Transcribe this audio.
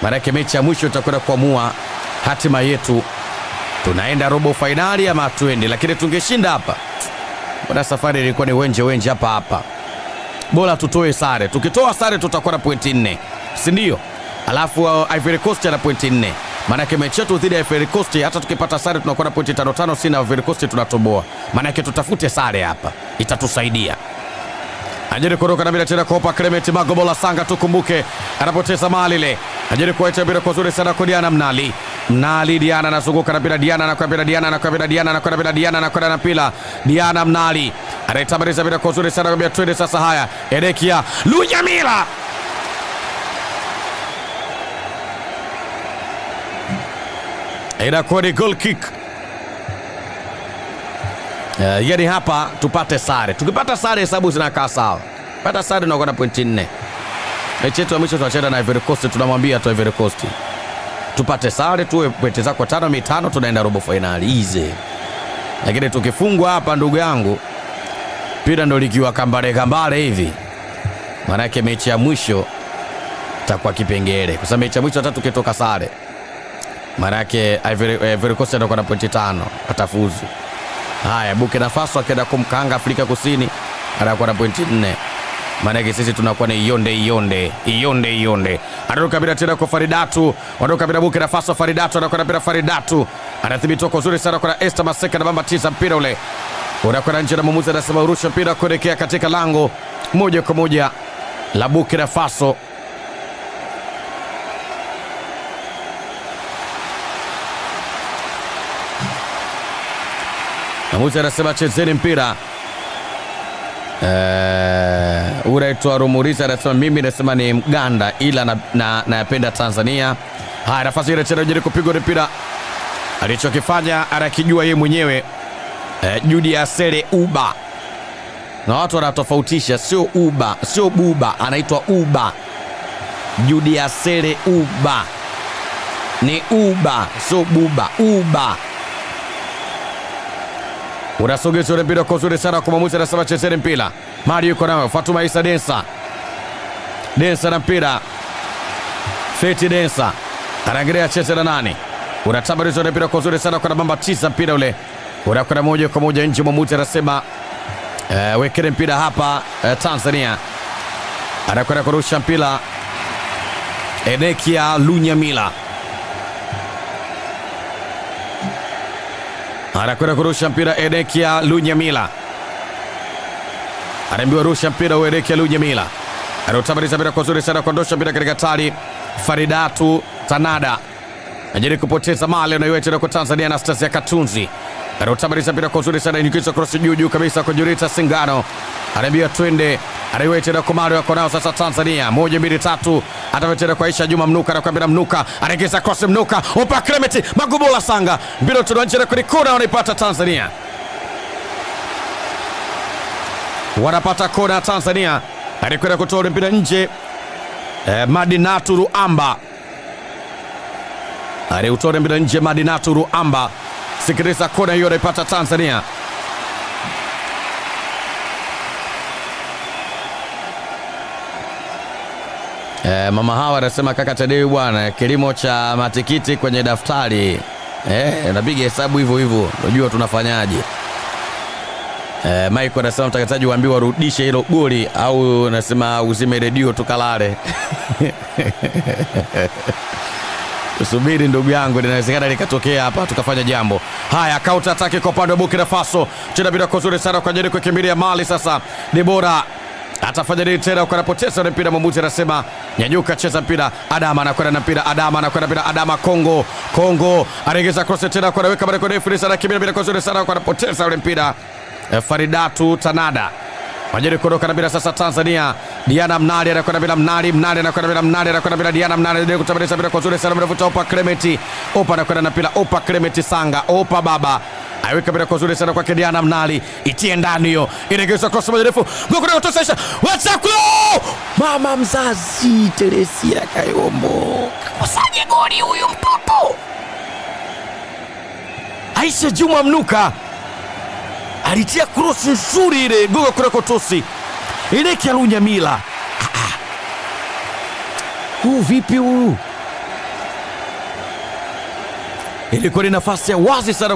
Maana mechi ya mwisho itakwenda kuamua hatima yetu. Tunaenda robo finali ama tuende, lakini tungeshinda hapa. Bwana safari ilikuwa ni wenje hapa. Bora tutoe sare. Tukitoa sare tutakuwa na pointi 4. Si ndio? Alafu Ivory Coast ana pointi 4. Maana mechi yetu dhidi ya Ivory Coast hata tukipata sare tunakuwa na pointi 5, si na Ivory Coast tunatoboa. Maana tutafute sare hapa. Itatusaidia. Ajiri kuruka na bila tena kopa Clement Magobola Sanga, tukumbuke anapoteza mali ile. Ajiri kuacha bila kwa zuri sana kwa Diana Mnali. Mnali Diana anazunguka na bila Diana na kwa bila Diana na kwa bila Diana na kwa bila Diana na kwa na pila Diana Mnali. Anatamariza bila kwa zuri sana kwa twende sasa. Haya Edekia Lunyamila. Inakuwa ni goal kick. Yani hapa tupate sare. Tukipata sare hesabu zinakaa sawa. Pata sare na kuna pointi 4. Mechi yetu ya mwisho tunacheza na Ivory Coast, tunamwambia tu Ivory Coast tupate sare tuwe pointi zako 5 tunaenda robo finali easy. Lakini tukifungwa hapa ndugu yangu, pira ndo likiwa kambale hivi. Maana yake mechi ya mwisho itakuwa kipengele. Kwa sababu mechi ya mwisho hata tukitoka sare, maana yake Ivory Coast ndio na pointi 5 atafuzu. Haya Burkina Faso akaenda kumkanga Afrika Kusini anakuwa na pointi 4. Maana yake sisi tunakuwa ni ionde. Anaruka bila tena kwa Faridatu. Anaruka bila Burkina Faso Faridatu anakuwa bila Faridatu. Anathibiti kwa uzuri sana kwa Esther Maseka na bamba tisa mpira ule. Unakwenda nje na mwamuzi anasema urusha mpira kuelekea katika lango moja kwa moja la Burkina Faso. Mwamuzi anasema chezeni mpira. Unaitwa Rumuriza anasema mimi nasema ni Mganda ila napenda Tanzania. Haya nafasi ile tena jaribu kupigwa mpira. Alichokifanya anakijua yeye mwenyewe. Julius Sele Uba. Na watu wanatofautisha, sio Uba, sio Buba, anaitwa Uba. Julius Sele Uba. Ni Uba, sio Buba, Uba. Unasogeza ule mpira kwa uzuri sana kwa mwamuzi anasema chezeni mpira. Mario yuko nao, Fatuma Isa Densa. Densa na mpira. Feti Densa. Anaangalia cheze na nani? Unatabariza ule mpira kwa uzuri sana kwa namba 9 mpira ule. Unakwenda moja kwa moja nje, mwamuzi anasema wekeni mpira hapa Tanzania. Anakwenda kurusha mpira Edekia Lunyamila. Anakwenda kurusha mpira Edekia Lunyamila. Anaambiwa rusha mpira Edekia Lunyamila. Anatamaliza mpira kwa uzuri sana kuondosha mpira katika tali. Faridatu Tanada. Anajaribu kupoteza mali anayoiweka kwa Tanzania Anastasia Katunzi. Anatamaliza mpira kwa uzuri sana ingiza cross juu kabisa kwa Jurita Singano. Anaambiwa twende. Anaiweka kwa Mario yako nao sasa Tanzania 1 2 3. Atawetera kwa Aisha Juma Mnuka na kwa Mnuka. Anaingiza cross Mnuka. Opa Clement Magobola Sanga. Mpira tunaanza kwenye kona wanaipata Tanzania. Wanapata kona Tanzania. Alikwenda kutoa mpira nje. Madinatu Ruamba. Aliutoa mpira nje Madinatu Ruamba. Sikiliza kona hiyo wanaipata Tanzania. Mama hawa anasema kaka Tadei bwana, kilimo cha matikiti kwenye daftari. Napiga hesabu hivyo. Unajua tunafanyaje? Michael anasema mtakatifu waambiwa warudishe hilo goli au anasema uzime redio tukalale. Usubiri ndugu yangu, inawezekana likatokea hapa tukafanya jambo. Haya counter attack kwa upande wa Burkina Faso. Cheza bila kuzuri sana kwa jaribu kukimbilia mali sasa. Debora atafanya nini tena kwa anapoteza mpira, mwamuzi anasema nyanyuka cheza mpira. Adama anakwenda na mpira, Adama Kongo anaingiza cross tena kwa anaweka bali kwa refu sana kimbia bila kuzuri sana kwa anapoteza ule mpira. Faridatu Tanada wajaribu kuondoka na mpira sasa Tanzania. Diana Mnali anakwenda bila Mnali anakwenda bila Diana Mnali ndio kutabadilisha mpira kwa zuri sana mrefu Opa Clement. Opa anakwenda na mpira Opa Clement Sanga. Opa baba aiweka mpira kwa zuri sana kwa Diana Mnali, itie ndani hiyo, inaingizwa cross mrefu goli kutosha. Wachakulo mama mzazi Teresia Kayombo kakosaje goli huyu mtoto. Aisha Juma Mnuka alitia cross nzuri ile goli kutosi ile Lunyamila. Vipi huu? Ilikuwa ni nafasi ya wazi sana